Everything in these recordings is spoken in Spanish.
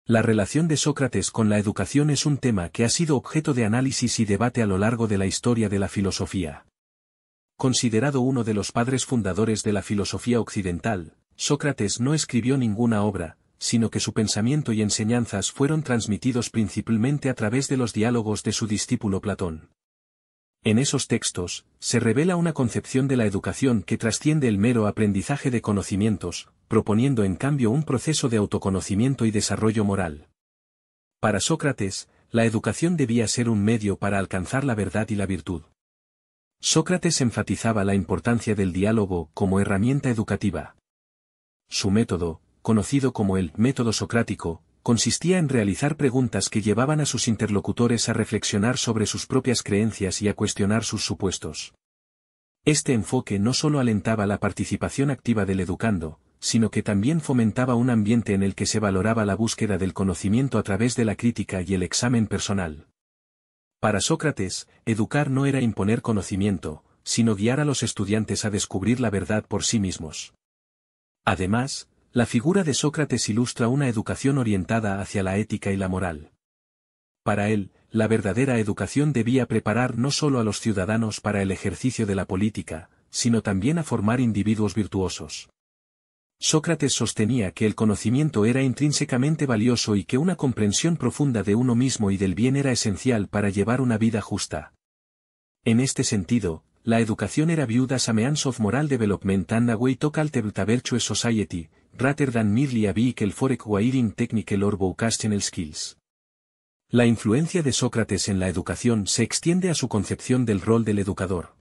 La relación de Sócrates con la educación es un tema que ha sido objeto de análisis y debate a lo largo de la historia de la filosofía. Considerado uno de los padres fundadores de la filosofía occidental, Sócrates no escribió ninguna obra, sino que su pensamiento y enseñanzas fueron transmitidos principalmente a través de los diálogos de su discípulo Platón. En esos textos, se revela una concepción de la educación que trasciende el mero aprendizaje de conocimientos, proponiendo en cambio un proceso de autoconocimiento y desarrollo moral. Para Sócrates, la educación debía ser un medio para alcanzar la verdad y la virtud. Sócrates enfatizaba la importancia del diálogo como herramienta educativa. Su método, conocido como el método socrático, consistía en realizar preguntas que llevaban a sus interlocutores a reflexionar sobre sus propias creencias y a cuestionar sus supuestos. Este enfoque no solo alentaba la participación activa del educando, sino que también fomentaba un ambiente en el que se valoraba la búsqueda del conocimiento a través de la crítica y el examen personal. Para Sócrates, educar no era imponer conocimiento, sino guiar a los estudiantes a descubrir la verdad por sí mismos. Además, la figura de Sócrates ilustra una educación orientada hacia la ética y la moral. Para él, la verdadera educación debía preparar no solo a los ciudadanos para el ejercicio de la política, sino también a formar individuos virtuosos. Sócrates sostenía que el conocimiento era intrínsecamente valioso y que una comprensión profunda de uno mismo y del bien era esencial para llevar una vida justa. En este sentido, la educación era viewed as a means of moral development and a way to cultivate a virtuous society, rather than merely a vehicle for acquiring technical or vocational skills. La influencia de Sócrates en la educación se extiende a su concepción del rol del educador.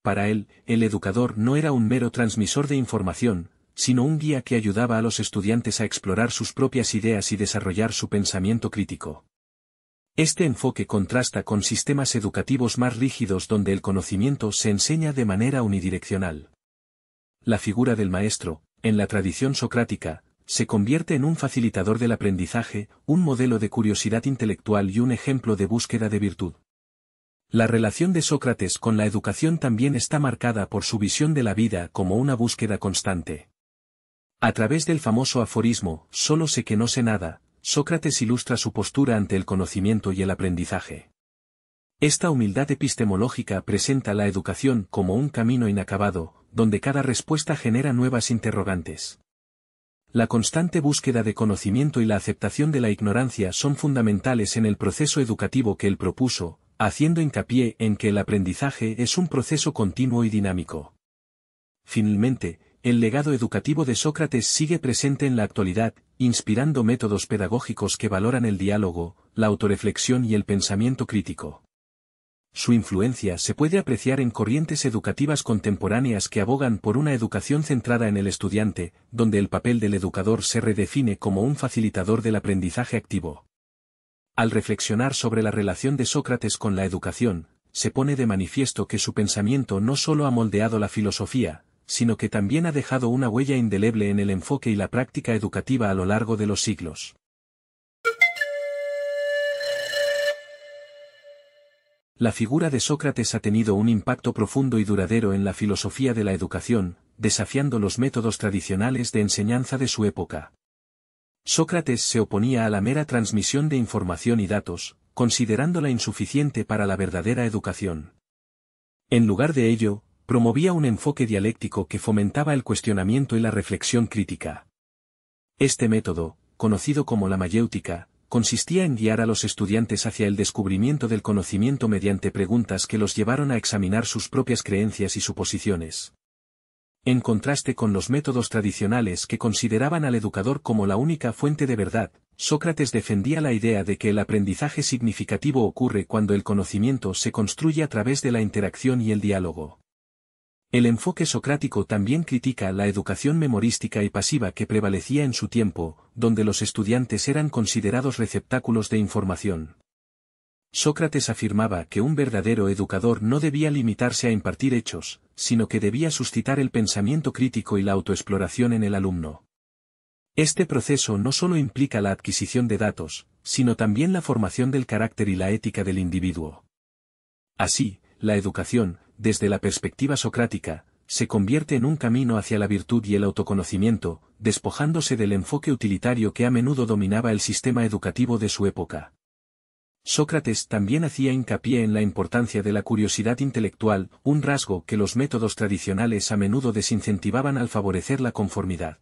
Para él, el educador no era un mero transmisor de información, sino un guía que ayudaba a los estudiantes a explorar sus propias ideas y desarrollar su pensamiento crítico. Este enfoque contrasta con sistemas educativos más rígidos donde el conocimiento se enseña de manera unidireccional. La figura del maestro, en la tradición socrática, se convierte en un facilitador del aprendizaje, un modelo de curiosidad intelectual y un ejemplo de búsqueda de virtud. La relación de Sócrates con la educación también está marcada por su visión de la vida como una búsqueda constante. A través del famoso aforismo, solo sé que no sé nada, Sócrates ilustra su postura ante el conocimiento y el aprendizaje. Esta humildad epistemológica presenta la educación como un camino inacabado, donde cada respuesta genera nuevas interrogantes. La constante búsqueda de conocimiento y la aceptación de la ignorancia son fundamentales en el proceso educativo que él propuso, haciendo hincapié en que el aprendizaje es un proceso continuo y dinámico. Finalmente, el legado educativo de Sócrates sigue presente en la actualidad, inspirando métodos pedagógicos que valoran el diálogo, la autorreflexión y el pensamiento crítico. Su influencia se puede apreciar en corrientes educativas contemporáneas que abogan por una educación centrada en el estudiante, donde el papel del educador se redefine como un facilitador del aprendizaje activo. Al reflexionar sobre la relación de Sócrates con la educación, se pone de manifiesto que su pensamiento no solo ha moldeado la filosofía, sino que también ha dejado una huella indeleble en el enfoque y la práctica educativa a lo largo de los siglos. La figura de Sócrates ha tenido un impacto profundo y duradero en la filosofía de la educación, desafiando los métodos tradicionales de enseñanza de su época. Sócrates se oponía a la mera transmisión de información y datos, considerándola insuficiente para la verdadera educación. En lugar de ello, promovía un enfoque dialéctico que fomentaba el cuestionamiento y la reflexión crítica. Este método, conocido como la mayéutica, consistía en guiar a los estudiantes hacia el descubrimiento del conocimiento mediante preguntas que los llevaron a examinar sus propias creencias y suposiciones. En contraste con los métodos tradicionales que consideraban al educador como la única fuente de verdad, Sócrates defendía la idea de que el aprendizaje significativo ocurre cuando el conocimiento se construye a través de la interacción y el diálogo. El enfoque socrático también critica la educación memorística y pasiva que prevalecía en su tiempo, donde los estudiantes eran considerados receptáculos de información. Sócrates afirmaba que un verdadero educador no debía limitarse a impartir hechos, sino que debía suscitar el pensamiento crítico y la autoexploración en el alumno. Este proceso no solo implica la adquisición de datos, sino también la formación del carácter y la ética del individuo. Así, la educación, desde la perspectiva socrática, se convierte en un camino hacia la virtud y el autoconocimiento, despojándose del enfoque utilitario que a menudo dominaba el sistema educativo de su época. Sócrates también hacía hincapié en la importancia de la curiosidad intelectual, un rasgo que los métodos tradicionales a menudo desincentivaban al favorecer la conformidad.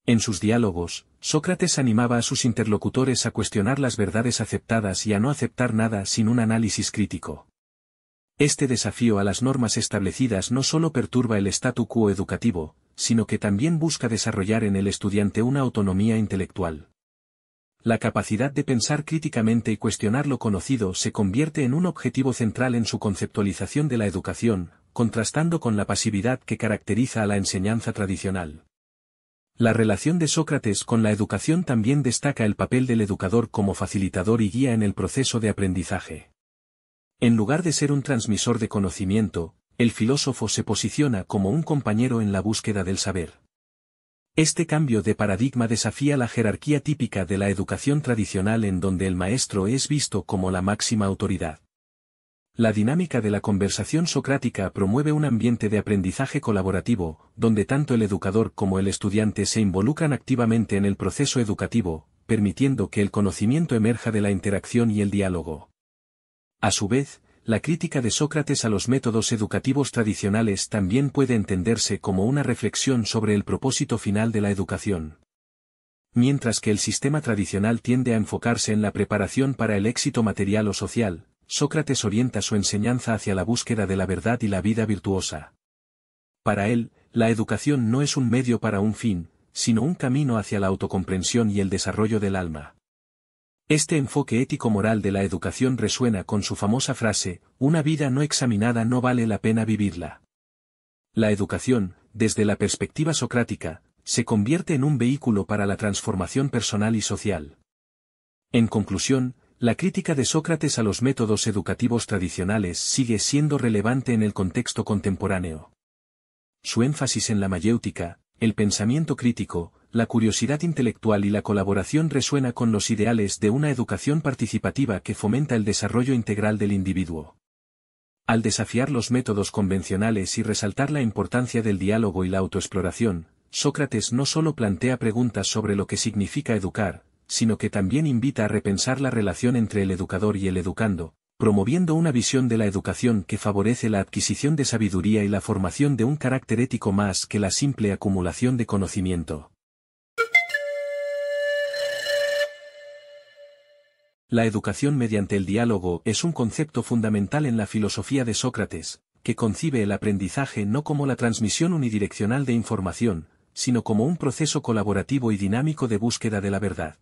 En sus diálogos, Sócrates animaba a sus interlocutores a cuestionar las verdades aceptadas y a no aceptar nada sin un análisis crítico. Este desafío a las normas establecidas no solo perturba el statu quo educativo, sino que también busca desarrollar en el estudiante una autonomía intelectual. La capacidad de pensar críticamente y cuestionar lo conocido se convierte en un objetivo central en su conceptualización de la educación, contrastando con la pasividad que caracteriza a la enseñanza tradicional. La relación de Sócrates con la educación también destaca el papel del educador como facilitador y guía en el proceso de aprendizaje. En lugar de ser un transmisor de conocimiento, el filósofo se posiciona como un compañero en la búsqueda del saber. Este cambio de paradigma desafía la jerarquía típica de la educación tradicional en donde el maestro es visto como la máxima autoridad. La dinámica de la conversación socrática promueve un ambiente de aprendizaje colaborativo, donde tanto el educador como el estudiante se involucran activamente en el proceso educativo, permitiendo que el conocimiento emerja de la interacción y el diálogo. A su vez, la crítica de Sócrates a los métodos educativos tradicionales también puede entenderse como una reflexión sobre el propósito final de la educación. Mientras que el sistema tradicional tiende a enfocarse en la preparación para el éxito material o social, Sócrates orienta su enseñanza hacia la búsqueda de la verdad y la vida virtuosa. Para él, la educación no es un medio para un fin, sino un camino hacia la autocomprensión y el desarrollo del alma. Este enfoque ético-moral de la educación resuena con su famosa frase, una vida no examinada no vale la pena vivirla. La educación, desde la perspectiva socrática, se convierte en un vehículo para la transformación personal y social. En conclusión, la crítica de Sócrates a los métodos educativos tradicionales sigue siendo relevante en el contexto contemporáneo. Su énfasis en la mayéutica, el pensamiento crítico, la curiosidad intelectual y la colaboración resuena con los ideales de una educación participativa que fomenta el desarrollo integral del individuo. Al desafiar los métodos convencionales y resaltar la importancia del diálogo y la autoexploración, Sócrates no solo plantea preguntas sobre lo que significa educar, sino que también invita a repensar la relación entre el educador y el educando, promoviendo una visión de la educación que favorece la adquisición de sabiduría y la formación de un carácter ético más que la simple acumulación de conocimiento. La educación mediante el diálogo es un concepto fundamental en la filosofía de Sócrates, que concibe el aprendizaje no como la transmisión unidireccional de información, sino como un proceso colaborativo y dinámico de búsqueda de la verdad.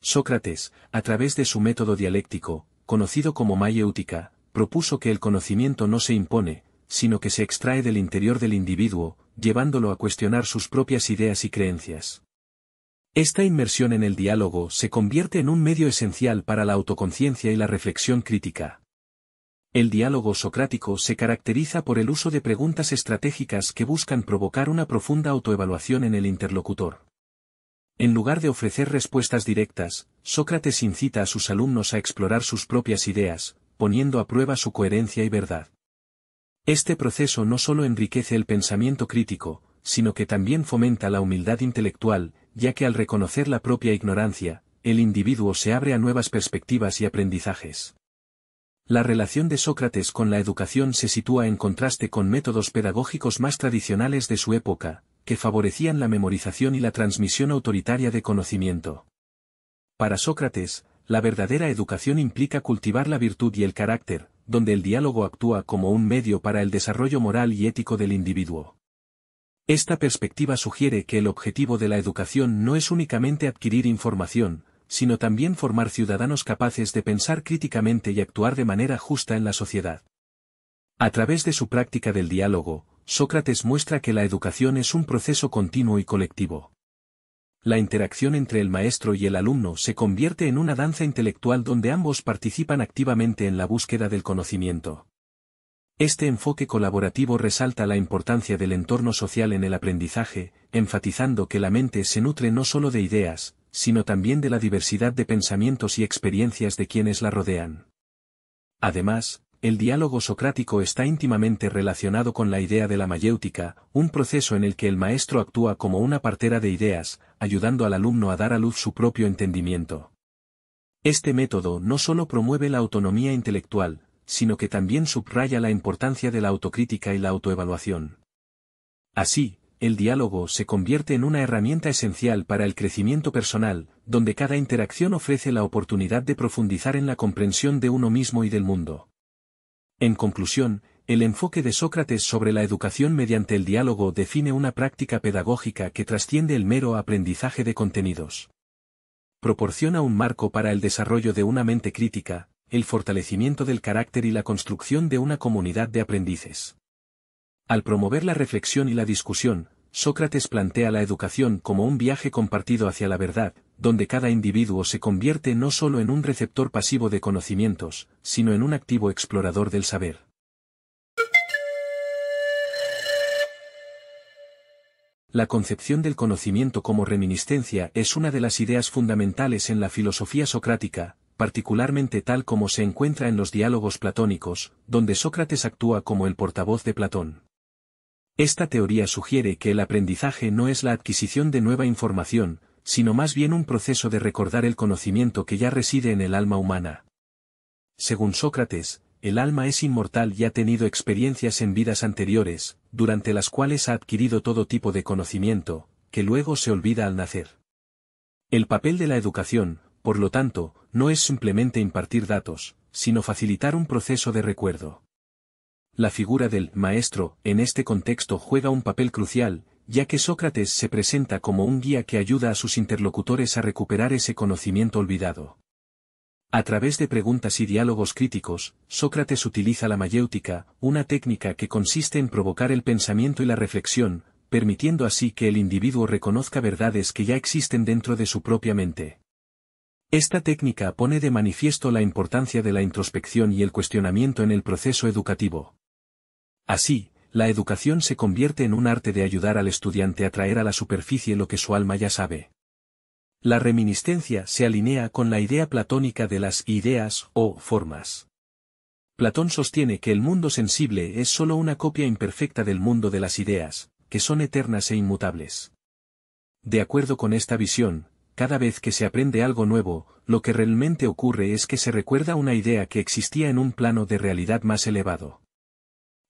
Sócrates, a través de su método dialéctico, conocido como mayéutica, propuso que el conocimiento no se impone, sino que se extrae del interior del individuo, llevándolo a cuestionar sus propias ideas y creencias. Esta inmersión en el diálogo se convierte en un medio esencial para la autoconciencia y la reflexión crítica. El diálogo socrático se caracteriza por el uso de preguntas estratégicas que buscan provocar una profunda autoevaluación en el interlocutor. En lugar de ofrecer respuestas directas, Sócrates incita a sus alumnos a explorar sus propias ideas, poniendo a prueba su coherencia y verdad. Este proceso no solo enriquece el pensamiento crítico, sino que también fomenta la humildad intelectual, ya que al reconocer la propia ignorancia, el individuo se abre a nuevas perspectivas y aprendizajes. La relación de Sócrates con la educación se sitúa en contraste con métodos pedagógicos más tradicionales de su época, que favorecían la memorización y la transmisión autoritaria de conocimiento. Para Sócrates, la verdadera educación implica cultivar la virtud y el carácter, donde el diálogo actúa como un medio para el desarrollo moral y ético del individuo. Esta perspectiva sugiere que el objetivo de la educación no es únicamente adquirir información, sino también formar ciudadanos capaces de pensar críticamente y actuar de manera justa en la sociedad. A través de su práctica del diálogo, Sócrates muestra que la educación es un proceso continuo y colectivo. La interacción entre el maestro y el alumno se convierte en una danza intelectual donde ambos participan activamente en la búsqueda del conocimiento. Este enfoque colaborativo resalta la importancia del entorno social en el aprendizaje, enfatizando que la mente se nutre no solo de ideas, sino también de la diversidad de pensamientos y experiencias de quienes la rodean. Además, el diálogo socrático está íntimamente relacionado con la idea de la mayéutica, un proceso en el que el maestro actúa como una partera de ideas, ayudando al alumno a dar a luz su propio entendimiento. Este método no solo promueve la autonomía intelectual, sino que también subraya la importancia de la autocrítica y la autoevaluación. Así, el diálogo se convierte en una herramienta esencial para el crecimiento personal, donde cada interacción ofrece la oportunidad de profundizar en la comprensión de uno mismo y del mundo. En conclusión, el enfoque de Sócrates sobre la educación mediante el diálogo define una práctica pedagógica que trasciende el mero aprendizaje de contenidos. Proporciona un marco para el desarrollo de una mente crítica, el fortalecimiento del carácter y la construcción de una comunidad de aprendices. Al promover la reflexión y la discusión, Sócrates plantea la educación como un viaje compartido hacia la verdad, donde cada individuo se convierte no solo en un receptor pasivo de conocimientos, sino en un activo explorador del saber. La concepción del conocimiento como reminiscencia es una de las ideas fundamentales en la filosofía socrática, particularmente tal como se encuentra en los diálogos platónicos, donde Sócrates actúa como el portavoz de Platón. Esta teoría sugiere que el aprendizaje no es la adquisición de nueva información, sino más bien un proceso de recordar el conocimiento que ya reside en el alma humana. Según Sócrates, el alma es inmortal y ha tenido experiencias en vidas anteriores, durante las cuales ha adquirido todo tipo de conocimiento, que luego se olvida al nacer. El papel de la educación, por lo tanto, no es simplemente impartir datos, sino facilitar un proceso de recuerdo. La figura del maestro, en este contexto juega un papel crucial, ya que Sócrates se presenta como un guía que ayuda a sus interlocutores a recuperar ese conocimiento olvidado. A través de preguntas y diálogos críticos, Sócrates utiliza la mayéutica, una técnica que consiste en provocar el pensamiento y la reflexión, permitiendo así que el individuo reconozca verdades que ya existen dentro de su propia mente. Esta técnica pone de manifiesto la importancia de la introspección y el cuestionamiento en el proceso educativo. Así, la educación se convierte en un arte de ayudar al estudiante a traer a la superficie lo que su alma ya sabe. La reminiscencia se alinea con la idea platónica de las ideas o formas. Platón sostiene que el mundo sensible es sólo una copia imperfecta del mundo de las ideas, que son eternas e inmutables. De acuerdo con esta visión, cada vez que se aprende algo nuevo, lo que realmente ocurre es que se recuerda una idea que existía en un plano de realidad más elevado.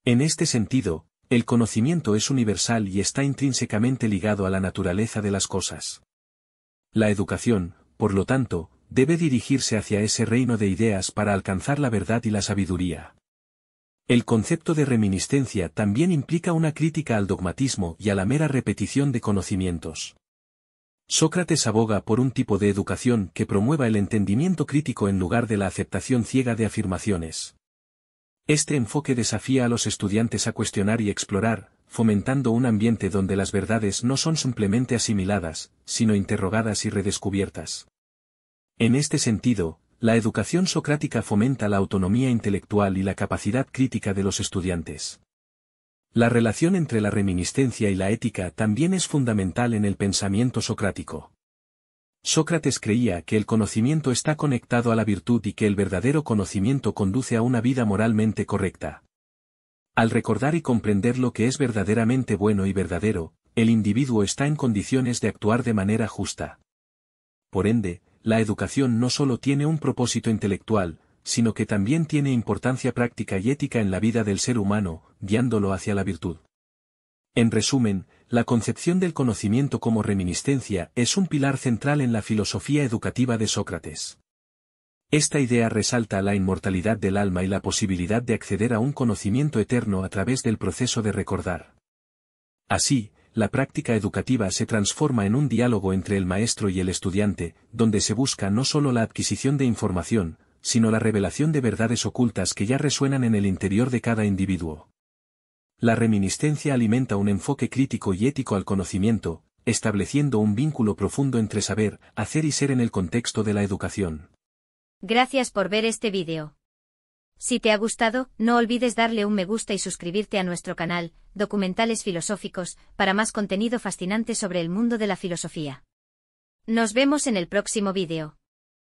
En este sentido, el conocimiento es universal y está intrínsecamente ligado a la naturaleza de las cosas. La educación, por lo tanto, debe dirigirse hacia ese reino de ideas para alcanzar la verdad y la sabiduría. El concepto de reminiscencia también implica una crítica al dogmatismo y a la mera repetición de conocimientos. Sócrates aboga por un tipo de educación que promueva el entendimiento crítico en lugar de la aceptación ciega de afirmaciones. Este enfoque desafía a los estudiantes a cuestionar y explorar, fomentando un ambiente donde las verdades no son simplemente asimiladas, sino interrogadas y redescubiertas. En este sentido, la educación socrática fomenta la autonomía intelectual y la capacidad crítica de los estudiantes. La relación entre la reminiscencia y la ética también es fundamental en el pensamiento socrático. Sócrates creía que el conocimiento está conectado a la virtud y que el verdadero conocimiento conduce a una vida moralmente correcta. Al recordar y comprender lo que es verdaderamente bueno y verdadero, el individuo está en condiciones de actuar de manera justa. Por ende, la educación no solo tiene un propósito intelectual, sino que también tiene importancia práctica y ética en la vida del ser humano, guiándolo hacia la virtud. En resumen, la concepción del conocimiento como reminiscencia es un pilar central en la filosofía educativa de Sócrates. Esta idea resalta la inmortalidad del alma y la posibilidad de acceder a un conocimiento eterno a través del proceso de recordar. Así, la práctica educativa se transforma en un diálogo entre el maestro y el estudiante, donde se busca no solo la adquisición de información, sino la revelación de verdades ocultas que ya resuenan en el interior de cada individuo. La reminiscencia alimenta un enfoque crítico y ético al conocimiento, estableciendo un vínculo profundo entre saber, hacer y ser en el contexto de la educación. Gracias por ver este vídeo. Si te ha gustado, no olvides darle un me gusta y suscribirte a nuestro canal, Documentales Filosóficos, para más contenido fascinante sobre el mundo de la filosofía. Nos vemos en el próximo vídeo.